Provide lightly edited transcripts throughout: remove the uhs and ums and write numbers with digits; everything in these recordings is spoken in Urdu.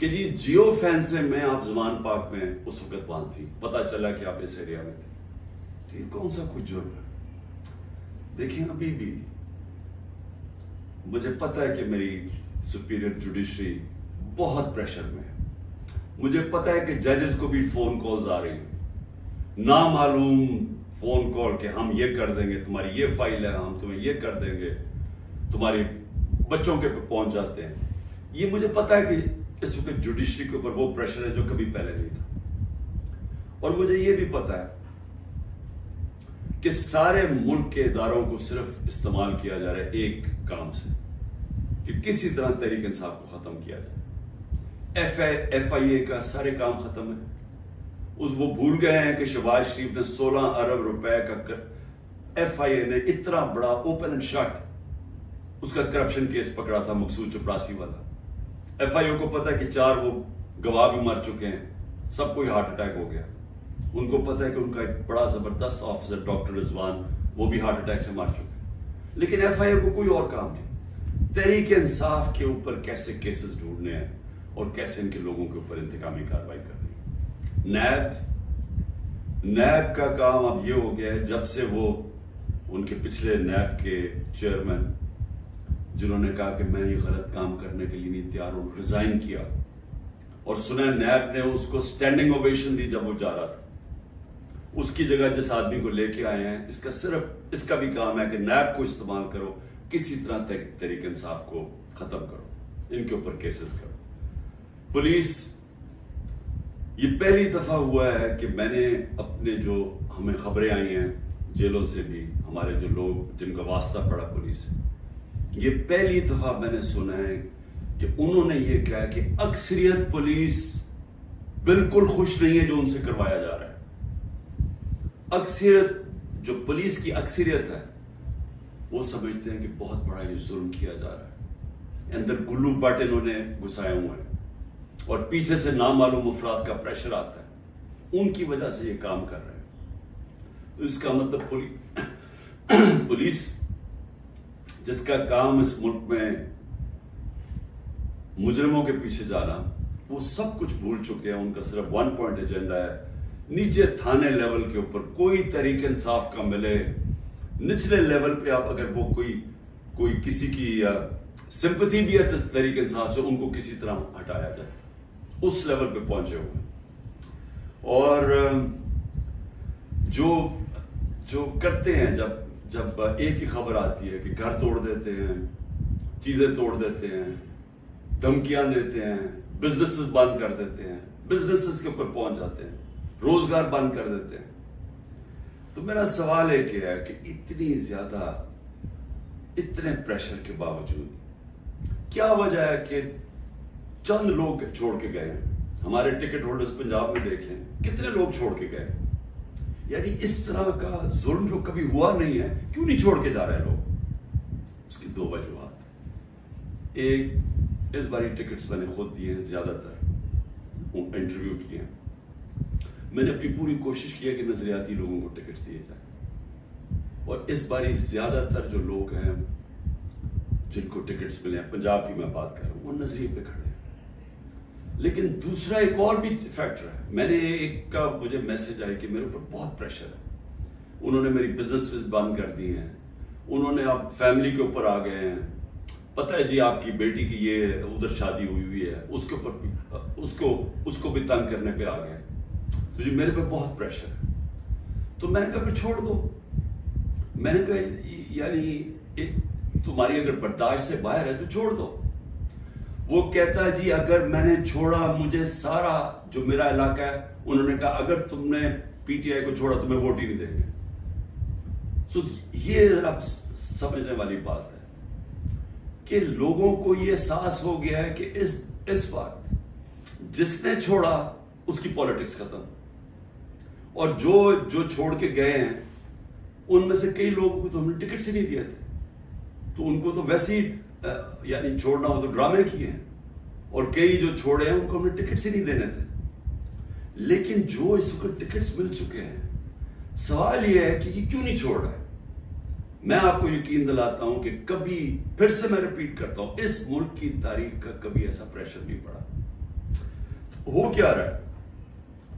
کہ جی جیو فین سے میں آپ زمان پاک میں اس وقت وہاں تھی، پتا چلا کہ آپ اس ایریا میں تھے، تو یہ کون سا کوئی جرم ہے؟ دیکھیں ابھی بھی مجھے پتا ہے کہ میری سپیریئر جوڈیشری بہت پریشر میں ہے، مجھے پتا ہے کہ ججز کو بھی فون کالز آ رہی ہیں، نامعلوم فون کال کہ ہم یہ کر دیں گے، تمہاری یہ فائل ہے، ہم تمہیں یہ کر دیں گے، تمہاری بچوں کے پہ پہنچ جاتے ہیں۔ یہ مجھے پتا ہے کہ اس وقت جوڈیشری کے اوپر وہ پریشر ہے جو کبھی پہلے نہیں تھا، اور مجھے یہ بھی پتا ہے کہ سارے ملک کے اداروں کو صرف استعمال کیا جا رہا ہے ایک کام سے، کہ کسی طرح تحریک انصاف کو ختم کیا جائے۔ ایف آئی اے کا سارے کام ختم ہے، وہ بھول گئے ہیں کہ شہباز شریف نے 16 ارب روپے کا ایف آئی اے نے اتنا بڑا اوپن اینڈ شٹ اس کا کرپشن کیس پکڑا تھا، مقصود چپراسی والا۔ ایف آئی اے کو پتا ہے کہ 4 وہ گواہ بھی مر چکے ہیں، سب کو ہارٹ اٹیک ہو گیا، ان کو پتا ہے کہ ان کا ایک بڑا زبردست آفیسر ڈاکٹر رضوان وہ بھی ہارٹ اٹیک سے مر چکے، لیکن ایف آئی اے کو کوئی اور کام نہیں۔ تحریک انصاف کے اوپر کیسے کیسز ڈھونڈنے ہیں اور کیسے ان کے لوگوں کے اوپر انتقامی کارروائی کرنی ہے۔ نیب کا کام اب یہ ہو گیا ہے، جب سے وہ ان کے پچھلے نیب کے چیئرمین جنہوں نے کہا کہ میں یہ غلط کام کرنے کے لیے نہیں تیار ہوں، ریزائن کیا، اور سنا نیب نے اس کو سٹینڈنگ اوویشن دی جب وہ جا رہا تھا، اس کی جگہ جس آدمی کو لے کے آئے ہیں، اس کا بھی کام ہے کہ نیب کو استعمال کرو، کسی طرح تحریک انصاف کو ختم کرو، ان کے اوپر کیسز کرو۔ پولیس، یہ پہلی دفعہ ہوا ہے کہ میں نے اپنے جو ہمیں خبریں آئی ہیں جیلوں سے بھی، ہمارے جو لوگ جن کا واسطہ پڑا پولیس سے، یہ پہلی دفعہ میں نے سنا ہے کہ انہوں نے یہ کہا کہ اکثریت پولیس بالکل خوش نہیں ہے جو ان سے کروایا جا رہا ہے۔ اکثریت، جو پولیس کی اکثریت ہے، وہ سمجھتے ہیں کہ بہت بڑا یہ ظلم کیا جا رہا ہے، اندر گلو بٹ انہوں نے گھسائے ہوئے ہیں، اور پیچھے سے نامعلوم افراد کا پریشر آتا ہے، ان کی وجہ سے یہ کام کر رہے ہیں۔ تو اس کا مطلب پولیس جس کا کام اس ملک میں مجرموں کے پیچھے جانا، وہ سب کچھ بھول چکے ہیں، ان کا صرف 1 پوائنٹ ایجنڈا ہے، نیچے تھانے لیول کے اوپر کوئی تحریک انصاف کا ملے، نچلے لیول پہ آپ اگر وہ کوئی کسی کی سمپتھی بھی ہے تحریک انصاف سے، ان کو کسی طرح ہٹایا جائے، اس لیول پہ پہنچے ہوئے۔ اور جو کرتے ہیں، جب ایک ہی خبر آتی ہے کہ گھر توڑ دیتے ہیں، چیزیں توڑ دیتے ہیں، دھمکیاں دیتے ہیں، بزنسز بند کر دیتے ہیں، بزنسز کے اوپر پہنچ جاتے ہیں، روزگار بند کر دیتے ہیں، تو میرا سوال ایک ہے کہ اتنی زیادہ، اتنے پریشر کے باوجود کیا وجہ ہے کہ چند لوگ چھوڑ کے گئے ہیں؟ ہمارے ٹکٹ ہولڈرز پنجاب میں دیکھ لیں، کتنے لوگ چھوڑ کے گئے؟ یعنی اس طرح کا ظلم جو کبھی ہوا نہیں ہے، کیوں نہیں چھوڑ کے جا رہے لوگ؟ اس کی 2 وجوہات۔ ایک، اس باری ٹکٹس میں نے خود دیے ہیں، زیادہ تر انٹرویو کیے ہیں، میں نے اپنی پوری کوشش کی ہے کہ نظریاتی لوگوں کو ٹکٹس دیے جائیں، اور اس باری زیادہ تر جو لوگ ہیں جن کو ٹکٹس ملے ہیں، پنجاب کی میں بات کر رہا ہوں، وہ نظریے پہ کھڑے ہیں۔ لیکن دوسرا ایک اور بھی فیکٹر ہے، میں نے ایک کا مجھے میسج آئی کہ میرے اوپر بہت پریشر ہے، انہوں نے میری بزنس بند کر دی ہیں، انہوں نے اب فیملی کے اوپر آ گئے ہیں، پتہ ہے جی آپ کی بیٹی کی یہ ادھر شادی ہوئی ہے، اس کے اوپر اس کو بھی تنگ کرنے پہ آ گئے، تو جی میرے پہ بہت پریشر ہے۔ تو میں نے کہا پھر چھوڑ دو، میں نے کہا یعنی تمہاری اگر برداشت سے باہر ہے تو چھوڑ دو۔ وہ کہتا ہے جی اگر میں نے چھوڑا، مجھے سارا جو میرا علاقہ ہے، انہوں نے کہا اگر تم نے پی ٹی آئی کو چھوڑا تمہیں ووٹ ہی نہیں دیں گے۔ سو یہ ذرا سمجھنے والی بات ہے کہ لوگوں کو یہ احساس ہو گیا ہے کہ اس وقت جس نے چھوڑا اس کی پالیٹکس ختم، اور جو چھوڑ کے گئے ہیں ان میں سے کئی لوگوں کو تو ہم نے ٹکٹ سے نہیں دیے تھے، تو ان کو تو ویسے ہی یعنی چھوڑنا ہو تو ڈرامے کیے ہیں، اور کئی جو چھوڑے ہیں ان کو ہم نے ٹکٹ سے نہیں دینے تھے۔ لیکن جو اس کو ٹکٹس مل چکے ہیں، سوال یہ ہے کہ یہ کیوں نہیں چھوڑ رہا ہے؟ میں آپ کو یقین دلاتا ہوں کہ کبھی، پھر سے میں ریپیٹ کرتا ہوں، اس ملک کی تاریخ کا کبھی ایسا پریشر نہیں پڑا ہو کیا رہا ہے؟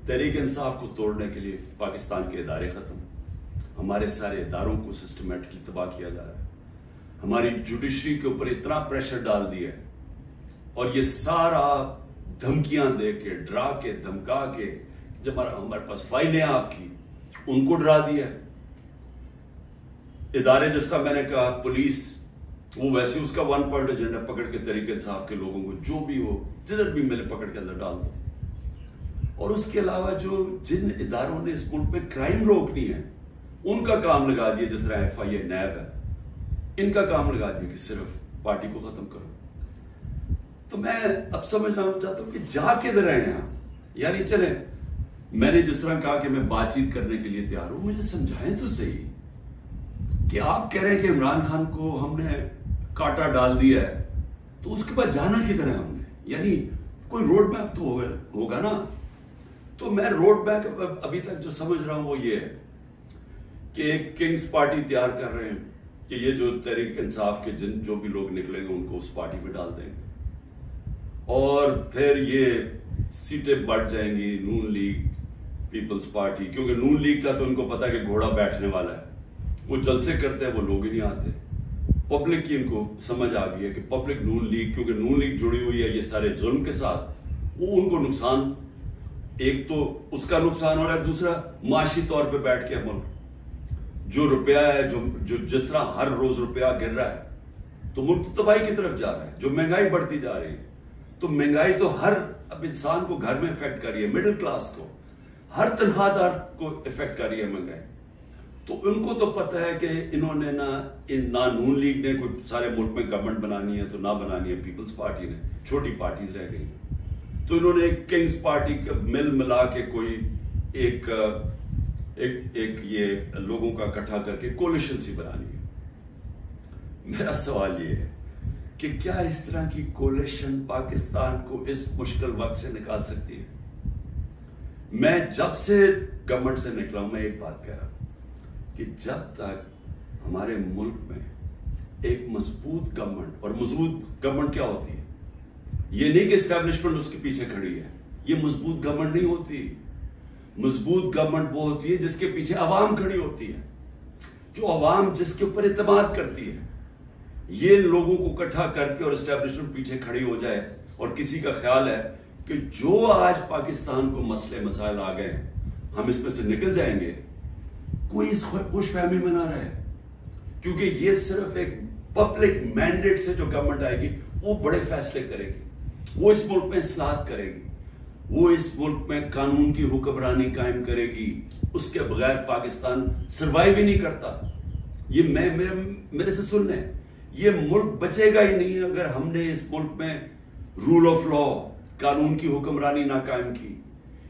تحریک انصاف کو توڑنے کے لیے پاکستان کے ادارے ختم، ہمارے سارے اداروں کو سسٹمیٹکلی تباہ کیا جا رہا ہے، ہماری جوڈیشری کے اوپر اتنا پریشر ڈال دیا ہے، اور یہ سارا دھمکیاں دے کے، ڈرا کے، دھمکا کے، جب ہمارے پاس فائلیں آپ کی، ان کو ڈرا دیا ہے۔ ادارے جس کا میں نے کہا پولیس، وہ ویسے اس کا 1 پوائنٹ ایجنڈا پکڑ کے تحریک انصاف کے لوگوں کو جو بھی ہو جدھر بھی ملے پکڑ کے اندر ڈال دو۔ اور اس کے علاوہ جو جن اداروں نے اس ملک میں کرائم روکنی ہے ان کا کام لگا دیا، جس طرح FIA، نیب ہے، ان کا کام لگا دیا کہ صرف پارٹی کو ختم کرو۔ تو میں اب سمجھنا چاہتا ہوں کہ جا کدھر رہے ہیں آپ؟ یعنی چلیں، میں نے جس طرح کہا کہ میں بات چیت کرنے کے لیے تیار ہوں، مجھے سمجھائیں تو صحیح کہ آپ کہہ رہے ہیں کہ عمران خان کو ہم نے کاٹا ڈال دیا ہے، تو اس کے بعد جانا کدھر ہے ہم نے؟ یعنی کوئی روڈ میپ تو ہوگا نا۔ تو میں روڈ میپ ابھی تک جو سمجھ رہا ہوں وہ یہ ہے کہ ایک کنگز پارٹی تیار کر رہے ہیں کہ یہ جو تحریک انصاف کے جو بھی لوگ نکلیں گے ان کو اس پارٹی میں ڈال دیں گے، اور پھر یہ سیٹیں بڑھ جائیں گی نون لیگ، پیپلز پارٹی، کیونکہ نون لیگ کا تو ان کو پتا کہ گھوڑا بیٹھنے والا ہے، وہ جلسے کرتے ہیں، وہ لوگ ہی نہیں آتے۔ پبلک کی ان کو سمجھ آ گئی ہے کہ پبلک نون لیگ، کیونکہ نون لیگ جڑی ہوئی ہے یہ سارے ظلم کے ساتھ، وہ ان کو نقصان، ایک تو اس کا نقصان ہو رہا ہے، دوسرا معاشی طور پہ بیٹھ کے ملک جو روپیہ ہے، جو جس طرح ہر روز روپیہ گر رہا ہے تو ملک تباہی کی طرف جا رہا ہے، جو مہنگائی بڑھتی جا رہی ہے، تو مہنگائی تو ہر اب انسان کو گھر میں افیکٹ کر رہی ہے، مڈل کلاس کو، ہر تنخواہ دار کو افیکٹ کر رہی ہے مہنگائی۔ تو ان کو تو پتہ ہے کہ انہوں نے نہ نون لیگ نے کوئی سارے ملک میں گورنمنٹ بنانی ہے تو نہ بنانی ہے پیپلز پارٹی نے، چھوٹی پارٹیز رہ گئی، تو انہوں نے ایک کنگز پارٹی کا مل ملا کے کوئی ایک یہ لوگوں کا اکٹھا کر کے کولیشن سی بنانی ہے۔ میرا سوال یہ ہے کہ کیا اس طرح کی کولیشن پاکستان کو اس مشکل وقت سے نکال سکتی ہے؟ میں جب سے گورنمنٹ سے نکلا ہوں، میں ایک بات کہہ رہا ہوں کہ جب تک ہمارے ملک میں ایک مضبوط گورنمنٹ، اور مضبوط گورنمنٹ کیا ہوتی ہے؟ یہ نہیں کہ اسٹیبلشمنٹ اس کے پیچھے کھڑی ہے، یہ مضبوط گورنمنٹ نہیں ہوتی۔ مضبوط گورنمنٹ وہ ہوتی ہے جس کے پیچھے عوام کھڑی ہوتی ہے، جو عوام جس کے اوپر اعتماد کرتی ہے۔ یہ لوگوں کو اکٹھا کر کے اور اسٹیبلشمنٹ پیچھے کھڑی ہو جائے، اور کسی کا خیال ہے کہ جو آج پاکستان کو مسئلے مسائل آ گئے ہیں ہم اس میں سے نکل جائیں گے، کوئی اس خوش فہمی میں نہ رہے، کیونکہ یہ صرف ایک پبلک مینڈیٹ سے جو گورنمنٹ آئے گی وہ بڑے فیصلے کرے گی، وہ اس ملک میں اصلاحات کرے گی، وہ اس ملک میں قانون کی حکمرانی قائم کرے گی، اس کے بغیر پاکستان سروائیو ہی نہیں کرتا۔ یہ میرے سے سن لیں، یہ ملک بچے گا ہی نہیں اگر ہم نے اس ملک میں رول آف لا، قانون کی حکمرانی نہ قائم کی۔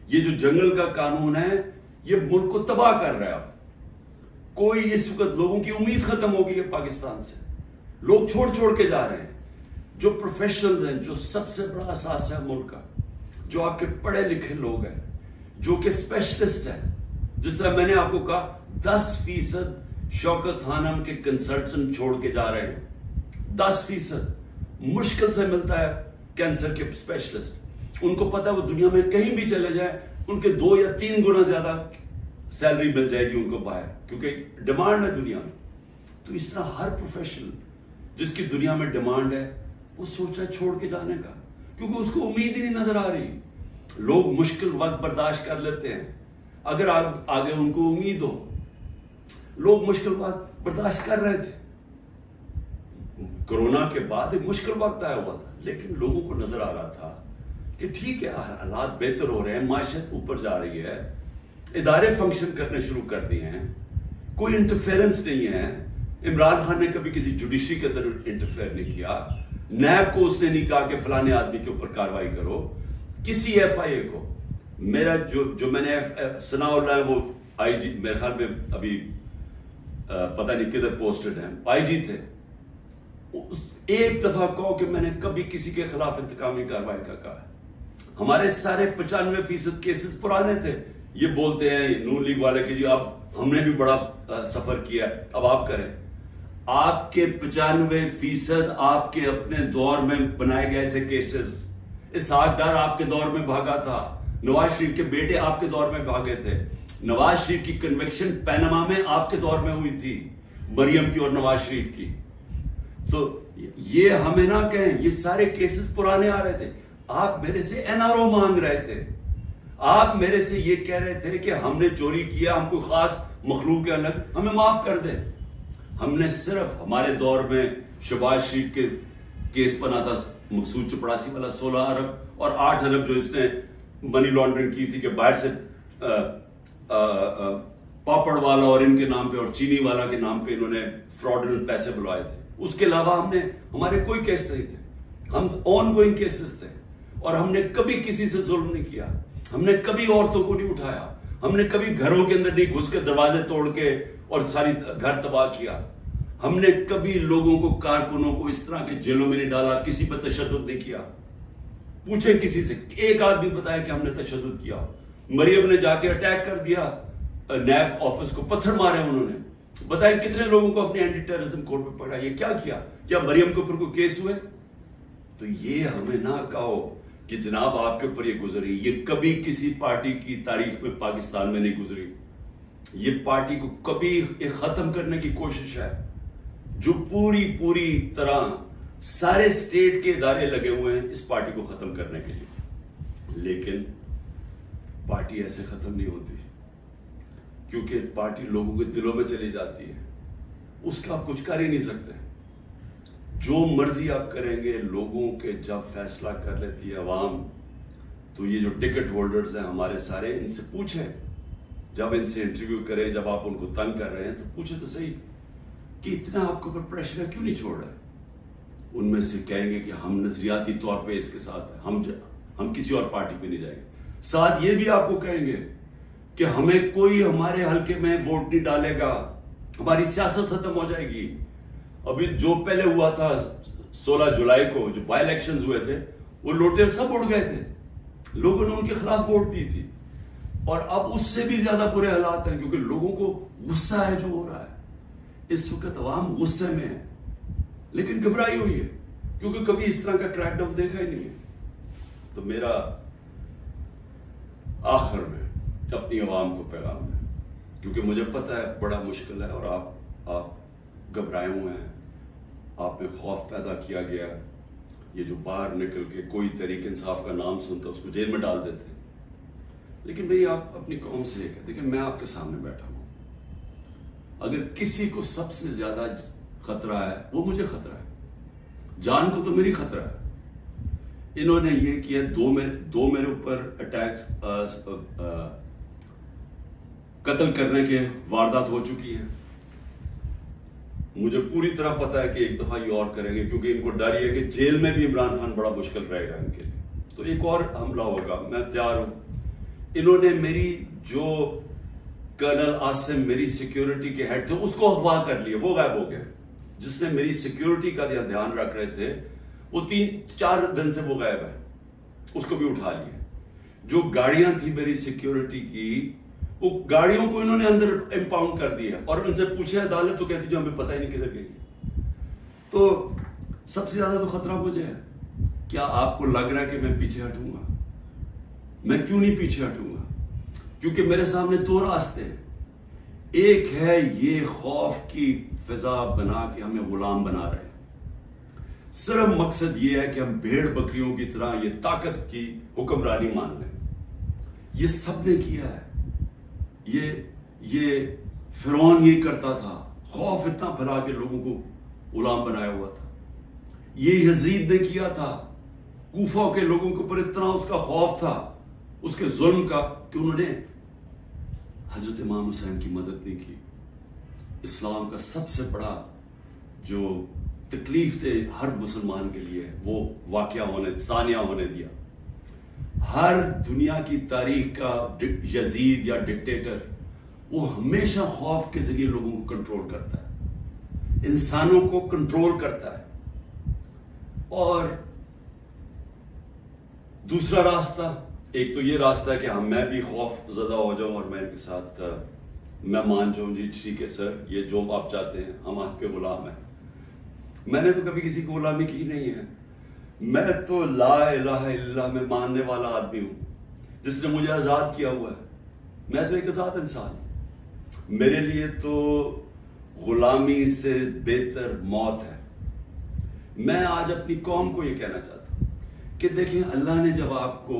یہ جو جنگل کا قانون ہے یہ ملک کو تباہ کر رہا ہے۔ کوئی اس وقت لوگوں کی امید ختم ہو گئی ہے پاکستان سے، لوگ چھوڑ کے جا رہے ہیں۔ جو پروفیشنلز ہیں، جو سب سے بڑا اثاثہ ہے ملک کا، جو آپ کے پڑھے لکھے لوگ ہیں، جو کہ اسپیشلسٹ ہیں، جس طرح میں نے آپ کو کہا 10% شوکت خانم کے کنسلٹنٹ چھوڑ کے جا رہے ہیں، 10% مشکل سے ملتا ہے کینسر کے اسپیشلسٹ۔ ان کو پتا ہے وہ دنیا میں کہیں بھی چلے جائیں ان کے 2 یا 3 گنا زیادہ سیلری مل جائے گی ان کو باہر، کیونکہ ڈیمانڈ ہے دنیا میں۔ تو اس طرح ہر پروفیشنل جس کی دنیا میں ڈیمانڈ ہے وہ سوچ رہا ہے چھوڑ کے جانے کا، کیونکہ اس کو امید ہی نہیں نظر آ رہی۔ لوگ مشکل وقت برداشت کر لیتے ہیں اگر آگے ان کو امید ہو۔ لوگ مشکل وقت برداشت کر رہے تھے، کرونا کے بعد ایک مشکل وقت آیا ہوا تھا، لیکن لوگوں کو نظر آ رہا تھا کہ ٹھیک ہے حالات بہتر ہو رہے ہیں، معیشت اوپر جا رہی ہے، ادارے فنکشن کرنے شروع کر دیے ہیں، کوئی انٹرفیئرنس نہیں ہے۔ عمران خان نے کبھی کسی جوڈیشری کے اندر انٹرفیئر نہیں کیا، نیب کو اس نے نہیں کہا کہ فلانے آدمی کے اوپر کاروائی کرو، کسی FIA کو۔ میرا جو میں نے ثناء اللہ ہے وہ IG میرے خیال میں ابھی پتہ نہیں کدھر پوسٹڈ ہیں، IG تھے، ایک دفعہ کہو کہ میں نے کبھی کسی کے خلاف انتقامی کاروائی کا کہا ہے۔ ہمارے سارے 95% کیسز پرانے تھے۔ یہ بولتے ہیں نون لیگ والے کہ جی اب ہم نے بھی بڑا سفر کیا ہے، اب آپ کریں۔ آپ کے 95% آپ کے اپنے دور میں بنائے گئے تھے کیسز، اسحاق ڈار آپ کے دور میں بھاگا تھا، نواز شریف کے بیٹے آپ کے دور میں بھاگے تھے، نواز شریف کی کنوکشن پینما میں آپ کے دور میں ہوئی تھی، مریم کی اور نواز شریف کی. تو یہ ہمیں نہ کہیں، یہ سارے کیسز پرانے آ رہے تھے. آپ میرے سے NRO مانگ رہے تھے، آپ میرے سے یہ کہہ رہے تھے کہ ہم نے چوری کیا، ہم کوئی خاص مخلوق کے الگ، ہمیں معاف کر دیں. ہم نے صرف ہمارے دور میں شہباز شریف کے کیس بنا تھا، مقصود چپڑاسی والا 16 ارب اور 8 ارب جو اس نے منی لانڈرنگ کی تھی کہ باہر سے پاپڑ والا اور ان کے نام پہ اور چینی والا کے نام پہ انہوں نے فراڈنٹ پیسے بلوائے تھے. اس کے علاوہ ہمارے کوئی کیس نہیں تھے، ہم آن گوئنگ کیسز تھے، اور ہم نے کبھی کسی سے ظلم نہیں کیا، ہم نے کبھی عورتوں کو نہیں اٹھایا، ہم نے کبھی گھروں کے اندر نہیں گھس کے دروازے توڑ کے اور ساری گھر تباہ کیا، ہم نے کبھی لوگوں کو، کارکنوں کو اس طرح کے جیلوں میں نہیں ڈالا، کسی پر تشدد نہیں کیا. پوچھیں کسی سے، ایک آدمی بتایا کہ ہم نے تشدد کیا. مریم نے جا کے اٹیک کر دیا نیب آفس کو، پتھر مارے انہوں نے. بتائیں کتنے لوگوں کو اپنے اینٹی ٹیررزم کورٹ پہ پکڑا. یہ کیا مریم کے اوپر کوئی کیس ہوئے؟ تو یہ ہمیں نہ کہو کہ جناب آپ کے اوپر یہ گزری. یہ کبھی کسی پارٹی کی تاریخ میں پاکستان میں نہیں گزری. یہ پارٹی کو کبھی ختم کرنے کی کوشش ہے، جو پوری طرح سارے اسٹیٹ کے ادارے لگے ہوئے ہیں اس پارٹی کو ختم کرنے کے لیے. لیکن پارٹی ایسے ختم نہیں ہوتی، کیونکہ پارٹی لوگوں کے دلوں میں چلی جاتی ہے، اس کا آپ کچھ کر ہی نہیں سکتے. جو مرضی آپ کریں گے، لوگوں کے جب فیصلہ کر لیتی ہے عوام، تو یہ جو ٹکٹ ہولڈرز ہیں ہمارے سارے، ان سے پوچھیں، جب ان سے انٹرویو کریں، جب آپ ان کو تنگ کر رہے ہیں تو پوچھیں تو صحیح کہ اتنا آپ کے اوپر پریشر ہے، کیوں نہیں چھوڑ رہے. ان میں سے کہیں گے کہ ہم نظریاتی طور پہ اس کے ساتھ ہیں، ہم کسی اور پارٹی پہ نہیں جائیں گے. ساتھ یہ بھی آپ کو کہیں گے کہ ہمیں کوئی ہمارے حلقے میں ووٹ نہیں ڈالے گا، ہماری سیاست ختم ہو جائے گی. ابھی جو پہلے ہوا تھا 16 جولائی کو جو بائی الیکشنز ہوئے تھے، وہ لوٹے سب اڑ گئے تھے، لوگوں نے ان کے خلاف ووٹ دی تھی. اور اب اس سے بھی زیادہ برے حالات ہیں، کیونکہ لوگوں کو غصہ ہے جو ہو رہا ہے. اس وقت عوام غصے میں ہے، لیکن گھبرائی ہوئی ہے، کیونکہ کبھی اس طرح کا کریک ڈاؤن دیکھا ہی نہیں ہے. تو میرا آخر میں اپنی عوام کو پیغام ہے، کیونکہ مجھے پتہ ہے بڑا مشکل ہے، اور آپ گھبرائے ہوئے ہیں، آپ میں خوف پیدا کیا گیا. یہ جو باہر نکل کے کوئی تحریک انصاف کا نام سنتا اس کو جیل میں ڈال دیتے. لیکن بھئی آپ اپنی قوم سے یہ کہتے ہیں کہ میں آپ کے سامنے بیٹھا ہوں، اگر کسی کو سب سے زیادہ خطرہ ہے وہ مجھے خطرہ ہے، جان کو تو میری خطرہ ہے. انہوں نے یہ کیا، دو میرے اوپر اٹیک، قتل کرنے کے واردات ہو چکی ہیں. مجھے پوری طرح پتا ہے کہ ایک دفعہ یہ اور کریں گے، کیونکہ ان کو ڈر یہ ہے کہ جیل میں بھی عمران خان بڑا مشکل رہے گا ان کے لیے، تو ایک اور حملہ ہوگا. میں تیار ہوں. انہوں نے میری جو کرنل عاصم میری سیکیورٹی کے ہیڈ تھے اس کو اغوا کر لیا، وہ غائب ہو گیا. جس نے میری سیکیورٹی کا دھیان رکھ رہے تھے وہ 3-4 دن سے وہ غائب ہے، اس کو بھی اٹھا لیا. جو گاڑیاں تھی میری سیکیورٹی کی، وہ گاڑیوں کو انہوں نے اندر امپاؤنڈ کر دیا، اور ان سے پوچھے عدالت تو کہتی جو ہمیں پتہ ہی نہیں کدھر گئی. تو سب سے زیادہ تو خطرہ مجھے ہے. کیا آپ کو لگ رہا ہے کہ میں پیچھے ہٹوں گا؟ میں کیوں نہیں پیچھے ہٹوں گا؟ کیونکہ میرے سامنے 2 راستے ہیں. ایک ہے یہ خوف کی فضا بنا کے ہمیں غلام بنا رہے ہیں، صرف مقصد یہ ہے کہ ہم بھیڑ بکریوں کی طرح یہ طاقت کی حکمرانی مان لیں. یہ سب نے کیا ہے. یہ فرعون یہ کرتا تھا، خوف اتنا پھیلا کے لوگوں کو غلام بنایا ہوا تھا. یہ یزید نے کیا تھا، کوفہ کے لوگوں کے اوپر اتنا اس کا خوف تھا اس کے ظلم کا کہ انہوں نے حضرت امام حسین کی مدد نہیں کی. اسلام کا سب سے بڑا جو تکلیف تھے ہر مسلمان کے لیے وہ واقعہ ثانیہ ہونے دیا. ہر دنیا کی تاریخ کا یزید یا ڈکٹیٹر وہ ہمیشہ خوف کے ذریعے لوگوں کو کنٹرول کرتا ہے، انسانوں کو کنٹرول کرتا ہے. اور دوسرا راستہ، ایک تو یہ راستہ ہے کہ میں بھی خوف زدہ ہو جاؤں اور میں ان کے ساتھ میں مان جاؤں، جی ٹھیک ہے سر، یہ جو آپ چاہتے ہیں، ہم آپ کے غلام ہیں. میں نے تو کبھی کسی کو غلامی کی نہیں ہے. میں تو لا الہ الا اللہ میں ماننے والا آدمی ہوں جس نے مجھے آزاد کیا ہوا ہے. میں تو ایک آزاد انسان ہوں. میرے لیے تو غلامی سے بہتر موت ہے. میں آج اپنی قوم کو یہ کہنا چاہتا ہوں کہ دیکھیں اللہ نے جب آپ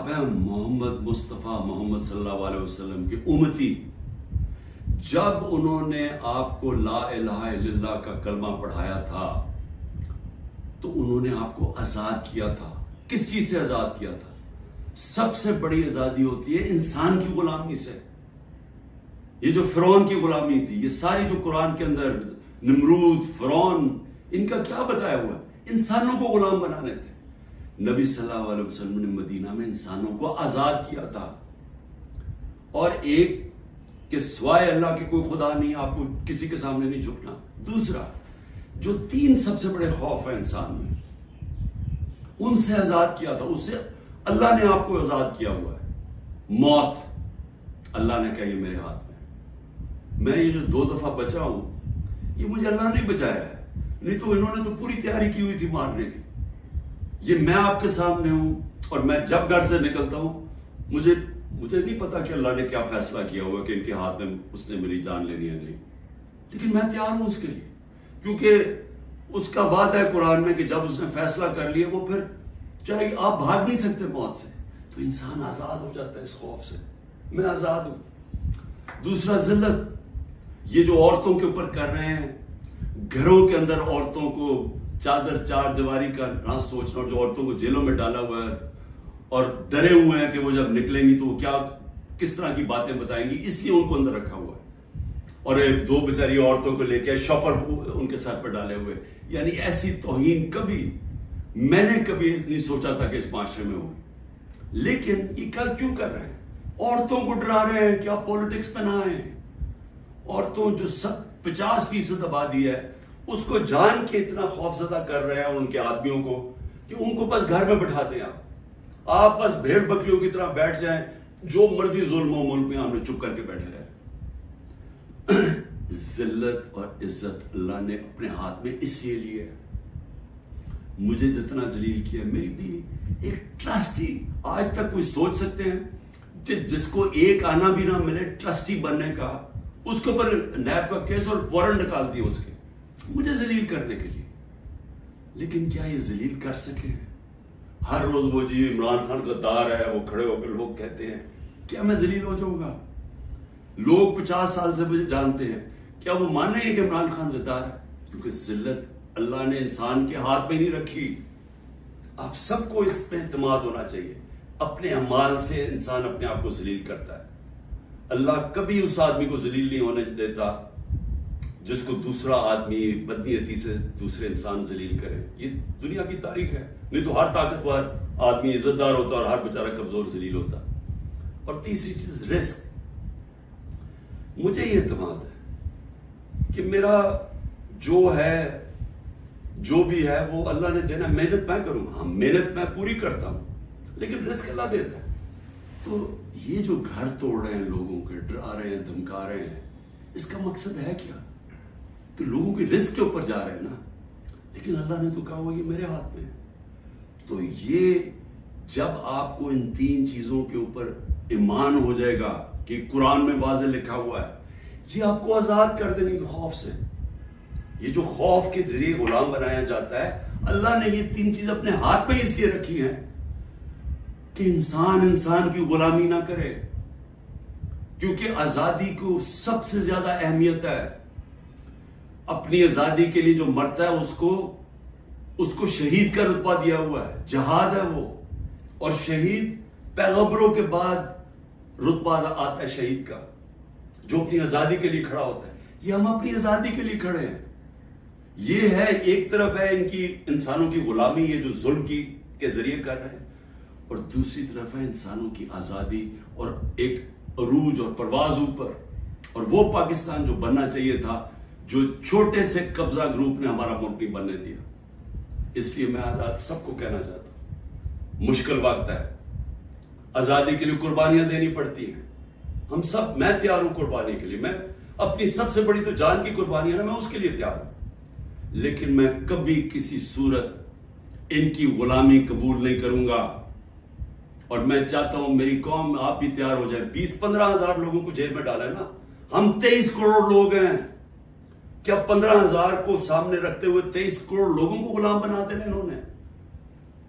ہیں محمد مصطفیٰ محمد صلی اللہ علیہ وسلم کے امتی، جب انہوں نے آپ کو لا الہ الا اللہ کا کلمہ پڑھایا تھا تو انہوں نے آپ کو آزاد کیا تھا. کس چیز سے آزاد کیا تھا؟ سب سے بڑی آزادی ہوتی ہے انسان کی غلامی سے. یہ جو فرعون کی غلامی تھی، یہ ساری جو قرآن کے اندر نمرود، فرعون، ان کا کیا بتایا ہوا ہے؟ انسانوں کو غلام بنانے تھے. نبی صلی اللہ علیہ وسلم نے مدینہ میں انسانوں کو آزاد کیا تھا. اور ایک کہ سوائے اللہ کے کوئی خدا نہیں، آپ کو کسی کے سامنے نہیں جھکنا. دوسرا، جو 3 سب سے بڑے خوف ہیں انسان میں، ان سے آزاد کیا تھا. اس سے اللہ نے آپ کو آزاد کیا ہوا ہے. موت، اللہ نے کہا یہ میرے ہاتھ میں یہ جو 2 دفعہ بچا ہوں، یہ مجھے اللہ نے بچایا ہے. نہیں تو انہوں نے تو پوری تیاری کی ہوئی تھی مارنے کی. یہ میں آپ کے سامنے ہوں، اور میں جب گھر سے نکلتا ہوں مجھے نہیں پتا کہ اللہ نے کیا فیصلہ کیا ہوا کہ ان کے ہاتھ میں اس نے میری جان لینی ہے نہیں، لیکن میں تیار ہوں اس کے لیے، کیونکہ اس کا وعدہ ہے قرآن میں کہ جب اس نے فیصلہ کر لیا وہ پھر چاہے آپ بھاگ نہیں سکتے موت سے. تو انسان آزاد ہو جاتا ہے اس خوف سے. میں آزاد ہوں. دوسرا، ذلت. یہ جو عورتوں کے اوپر کر رہے ہیں، گھروں کے اندر عورتوں کو چادر 4 دیواری کا نہ سوچنا، اور جو عورتوں کو جیلوں میں ڈالا ہوا ہے اور ڈرے ہوئے ہیں کہ وہ جب نکلیں گی تو وہ کس طرح کی باتیں بتائیں گی، اس لیے ان کو اندر رکھا ہوا ہے. اور 2 بیچاری عورتوں کو لے کے شاپر ان کے سر پر ڈالے ہوئے. یعنی ایسی توہین میں نے کبھی نہیں سوچا تھا کہ اس معاشرے میں ہوگی. لیکن یہ کیوں کر رہے ہیں؟ عورتوں کو ڈرا رہے ہیں کہ آپ پولیٹکس میں نہ آئیں. عورتوں جو 50% آبادی ہے، اس کو جان کے اتنا خوف زدہ کر رہے ہیں ان کے آدمیوں کو کہ ان کو بس گھر میں بٹھا دیں. آپ بس بھیڑ بکریوں کی طرح بیٹھ جائیں، جو مرضی ظلم و ملک میں ہم نے چپ کر کے بیٹھے رہے. ذلت اور عزت اللہ نے اپنے ہاتھ میں اس لیے لی ہے. مجھے جتنا ذلیل کیا، میری بھی ایک ٹرسٹی، آج تک کوئی سوچ سکتے ہیں جس کو ایک آنا بھی نہ ملے ٹرسٹی بننے کا، اس کے اوپر نیب کا کیس اور وارنٹ نکال دیے اس کے، مجھے ذلیل کرنے کے لیے. لیکن کیا یہ ذلیل کر سکے؟ ہر روز وہ جی عمران خان غدار ہے، وہ کھڑے ہو کے لوگ کہتے ہیں، کیا میں ذلیل ہو جاؤں گا؟ لوگ 50 سال سے مجھے جانتے ہیں، کیا وہ مان رہے ہیں کہ عمران خان غدار ہے؟ کیونکہ ذلت اللہ نے انسان کے ہاتھ میں نہیں رکھی. آپ سب کو اس پہ اعتماد ہونا چاہیے. اپنے اعمال سے انسان اپنے آپ کو ذلیل کرتا ہے. اللہ کبھی اس آدمی کو ذلیل نہیں ہونے دیتا جس کو دوسرا آدمی بدنیتی سے دوسرے انسان ذلیل کرے. یہ دنیا کی تاریخ ہے. نہیں تو ہر طاقتور آدمی عزت دار ہوتا اور ہر بیچارہ کمزور ذلیل ہوتا. اور تیسری چیز، رزق. مجھے یہ اعتماد ہے کہ میرا جو بھی ہے وہ اللہ نے دینا. محنت میں کروں، ہاں محنت میں پوری کرتا ہوں، لیکن رزق اللہ دیتا ہے. تو یہ جو گھر توڑ رہے ہیں، لوگوں کے ڈرا رہے ہیں، دھمکا رہے ہیں، اس کا مقصد ہے کیا؟ کہ لوگوں کی رزق کے اوپر جا رہے ہیں نا. لیکن اللہ نے تو کہا ہوا یہ میرے ہاتھ میں ہے. تو یہ جب آپ کو ان 3 چیزوں کے اوپر ایمان ہو جائے گا کہ قرآن میں واضح لکھا ہوا ہے، یہ آپ کو آزاد کر دیں گے خوف سے. یہ جو خوف کے ذریعے غلام بنایا جاتا ہے، اللہ نے یہ 3 چیز اپنے ہاتھ میں اس لیے رکھی ہیں کہ انسان کی غلامی نہ کرے. کیونکہ آزادی کو سب سے زیادہ اہمیت ہے. اپنی آزادی کے لیے جو مرتا ہے اس کو شہید کا رتبہ دیا ہوا ہے. جہاد ہے وہ. اور شہید پیغمبروں کے بعد رتبہ آتا ہے شہید کا، جو اپنی آزادی کے لیے کھڑا ہوتا ہے. یہ ہم اپنی آزادی کے لیے کھڑے ہیں. یہ ہے ایک طرف ہے ان کی انسانوں کی غلامی، یہ جو ظلم کے ذریعے کر رہے ہیں، اور دوسری طرف ہے انسانوں کی آزادی اور ایک عروج اور پرواز اوپر. اور وہ پاکستان جو بننا چاہیے تھا، جو چھوٹے سے قبضہ گروپ نے ہمارا ملک نہیں بننے دیا. اس لیے میں آج آپ سب کو کہنا چاہتا ہوں، مشکل وقت ہے، آزادی کے لیے قربانیاں دینی پڑتی ہیں. ہم سب، میں تیار ہوں قربانی کے لیے. میں اپنی سب سے بڑی تو جان کی قربانی ہے نا، میں اس کے لیے تیار ہوں. لیکن میں کبھی کسی صورت ان کی غلامی قبول نہیں کروں گا. اور میں چاہتا ہوں میری قوم آپ بھی تیار ہو جائے. 20-15 ہزار لوگوں کو جیل میں ڈالا ہے نا. ہم 23 کروڑ لوگ ہیں. کیا 15,000 کو سامنے رکھتے ہوئے 23 کروڑ لوگوں کو غلام بناتے ہیں انہوں نے؟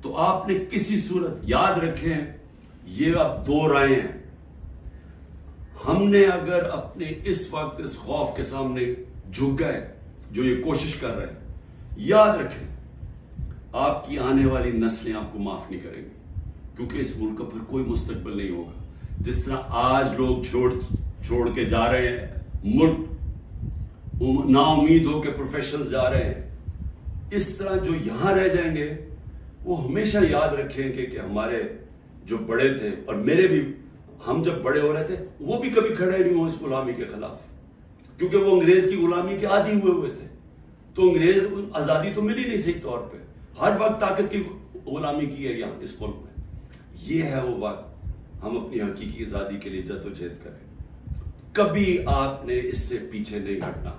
تو آپ نے کسی صورت یاد رکھیں یہ اب 2 رائے ہیں. ہم نے اگر اپنے اس وقت اس خوف کے سامنے جھک گئے جو یہ کوشش کر رہے ہیں، یاد رکھیں آپ کی آنے والی نسلیں آپ کو معاف نہیں کریں گی، کیونکہ اس ملک کا پھر کوئی مستقبل نہیں ہوگا. جس طرح آج لوگ چھوڑ کے جا رہے ہیں ملک، نا امید ہو کے پروفیشنل جا رہے ہیں، اس طرح جو یہاں رہ جائیں گے وہ ہمیشہ یاد رکھیں کہ ہمارے جو بڑے تھے، اور میرے بھی، ہم جب بڑے ہو رہے تھے وہ بھی کبھی کھڑے نہیں ہوں اس غلامی کے خلاف، کیونکہ وہ انگریز کی غلامی کے عادی ہوئے تھے. تو انگریز آزادی تو ملی نہیں صحیح طور پہ، ہر وقت طاقت کی غلامی کی ہے یہاں اس ملک میں. یہ ہے وہ وقت ہم اپنی حقیقی آزادی کے لیے جدوجہد کریں. کبھی آپ نے اس سے پیچھے نہیں ہٹنا.